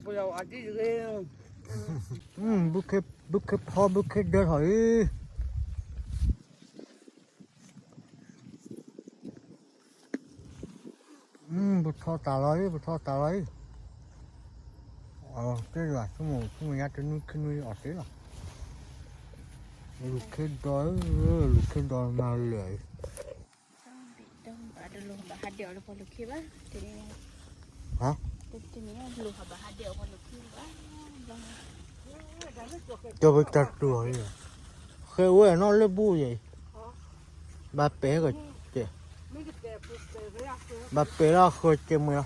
bây giờ ăn đi rồi bukit po bukit đỡ hỏi bút thọ tà lấy cái là cái mùa nhát trên núi cái núi ở thế là bukit đó mà lười hả cho bây giờ đuổi khơi quá nó lấy bu vậy bà bé rồi chị bà bé là khơi chơi mưa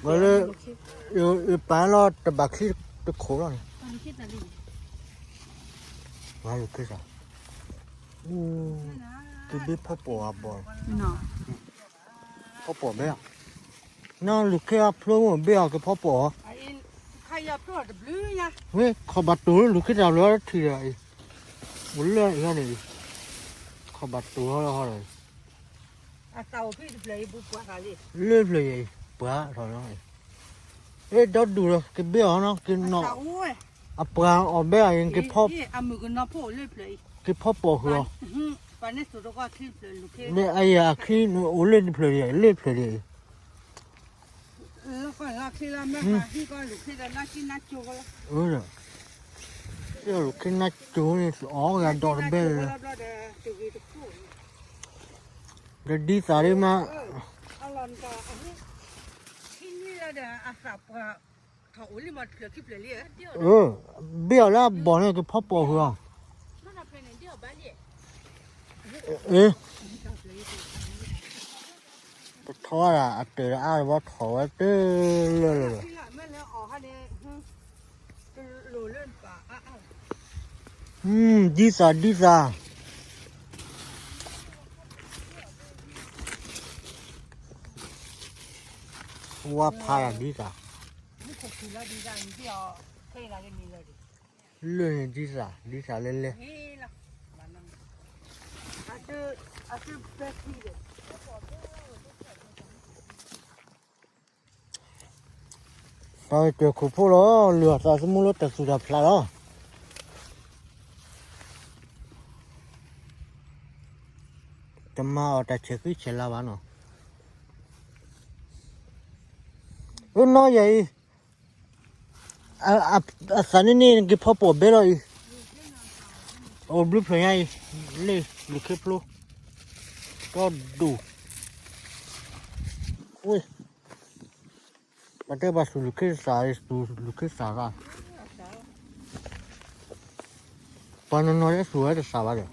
rồi rồi bà nó tập bạc khí tập khổ rồi quá được cái sao cái biết phô bò bé nó lúc kia phô bé cái phô bò vậyเขาบัดตัวลูกคิดเอาแล้วทีไรบุญเรื่องอย่างนี้เขาบัดตัวแล้วเขาเลยเต่าพี่เลยบุกว่าอะไร เลื่อยเลยปลาถอยเลยเอ๊ะดอดดูเลยกินเบี้ยเนาะกินเนาะอ่ะปลาอ่อนเบี้ยยังกินพ่ออ่ะมือกันน้ำพ่อเลื่อยเลยกินพ่อปอหัวปานนี้สุดก็คลิปเลยลูกเนี่ยไอ้ยาขี้หนูเล่นเพลย์เล่นเพลย์แล้วก็ลักที่ละแม่ค่ะที่ก็ลูกที่ละนักที่นักจูก็เนี่ยเจ้าลูกขี้นัดจูนี่อ๋อการดอดเบี้ยเลยเดี๋ยวดีสารีมาอารมณ์ก็ที่นี่ละเดี๋ยวอาสาปะถ้าอุ่นลิมาเกลือคลิปเลยเบี้ยแล้วบ่อเนี่ยกินพ่อปอหัวทอดอ่ะเต๋ออ้าวว่าทอดเต๋อเลยแม่แล้วอ๋อฮะเนี่ยโลเล่นป่าดีซ่าว่าพายดีซ่าเรื่องดีซ่าเล่นไปเจอคู่พ่อแล้วเหลือแต่สมุนแล้วแต่สุดาพลาแล้วจะมาเอาแต่เช็คที่เชลาวานะน้อยใหญ่สันนี่กินพ่อปวดเบลเลยโอ้บลูเพลย์ไงเลยลูกเคปลูก็ดูอุ้ยมันได้บาสุลูกเคสายสูลูกเคสายปานน้อยสวยแต่สาวเลย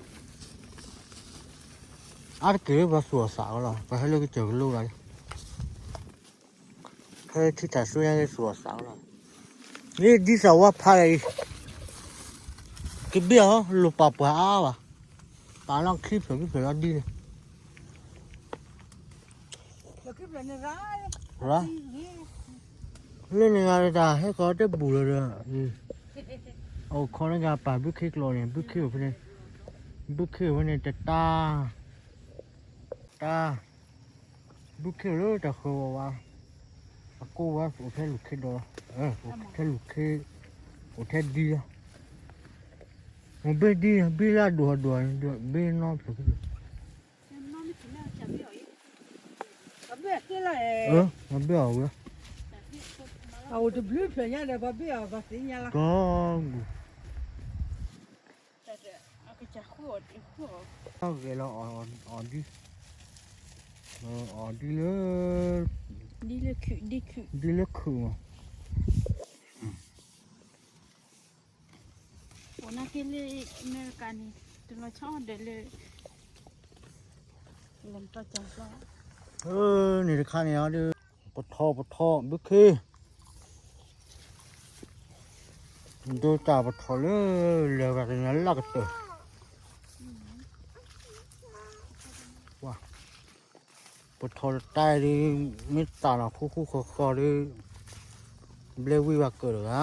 อาร์เก็บบาสุสาวแล้วไปให้ลูกเจอลูกเลยแค่ที่แต่สวยยังสวยสาวแล้วนี่ดีสาวว่าพายกินเบี้ยลูกปลาปลาว่ะปลาล่างคลิปถึงที่เราดีเลยร้ายเล่นยังไงด่าให้เขาได้บุญเลยเอาคนละอย่างปลาบุกเขกลอยเนี่ยบุกเขกวันนี้จะตาบุกเขกเลยแต่เขาว่ากูว่าโอเคลูกเขกดอโอเคลูกเขกโอเคดีอ่ะมันเป็นดีเบี้ยดัวเบี้ยน้องสุดมันเบี้ยกี่ละมันเบี้ยเอาเลยเอาดูบลูเพลย์เนี่ยเดี๋ยวเบี้ยก็สิ่งนี้ละก็เอาไปจับขวดเอาเกล้าอ่อนดีเลยดีเลยคือวันนั้นที่เลยอเมริกันตัวเราชอบเดเลยลำตัวจังว่านี่ราคาเนี่ยดิปะทอบุกเขดูจ่าปะทอเลยเหลือแบบนั้นละก็เตะว้าปะทอใต้ดิมิตรตาหน้าคู่คอดิเบลวิวาเกิดเหรอ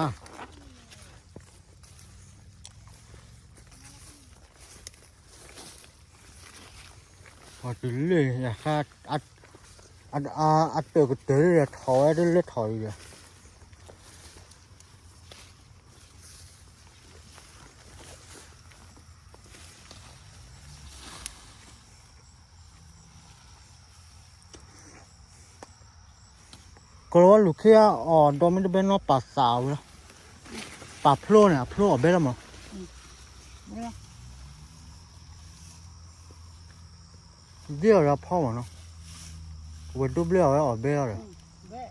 พอถึงเลยอยากฆ่าอัด เตอก็เตอเลยถอยได้เลยถอยเลยก็รู้ว่าลูกแค่โดนไม่ได้เป็นน้องป่าสาวแล้วป่าพลูเนี่ยพลูออกไปแล้วมั้ง เนี่ย เดี๋ยวเราพ่อมันเนาะวันดูเบลล์ออกเบลล์เลย แม่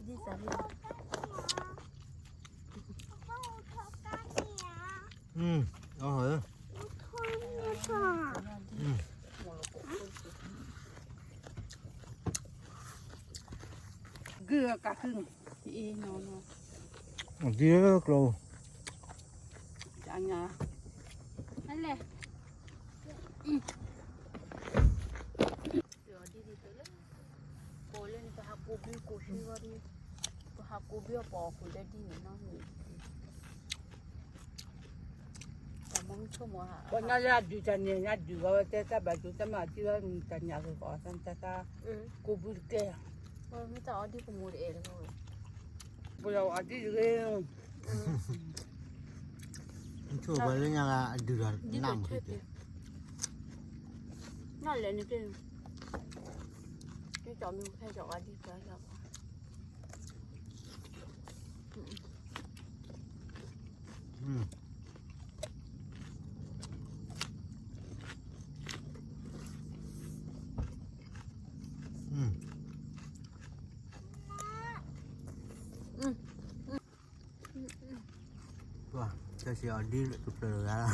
ดีสักที เอาเหรอเกลือกะครึ่งอีนอน เดี๋ยวเรา จังยานั่นแหละเดี๋ยวดีๆไปเลยโกเล่นไปหากูบิวกูชื่อว่าดิไปหากูบิวปอกูได้ดีนี่น้องนี่แต่มึงชั่วโมงฮะก็น่าจะดูจันเนี่ยน่าดูว่าแต่ถ้าแบบดูแต่มาที่ว่าจันยาคือก่อนสันแต่ถ้ากูบิวแกไม่ต้องเอาดีกูมูดเองเลย不要啊！这个， ช่วยไปเรื่องยังไงเดือดน้ำขึ้น 那人家这，这找没有开找啊？这找找吧。哇，这是要离了就不了。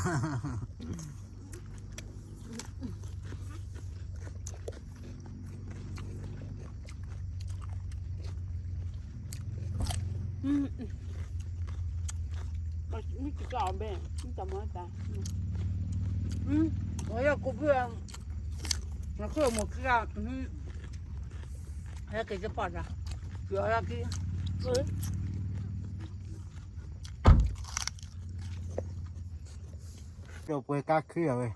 你去找呗，你怎么办？我要过不了，我过没去啊，还要给这包着，主要要给。เราไปกักขี้เอาไว้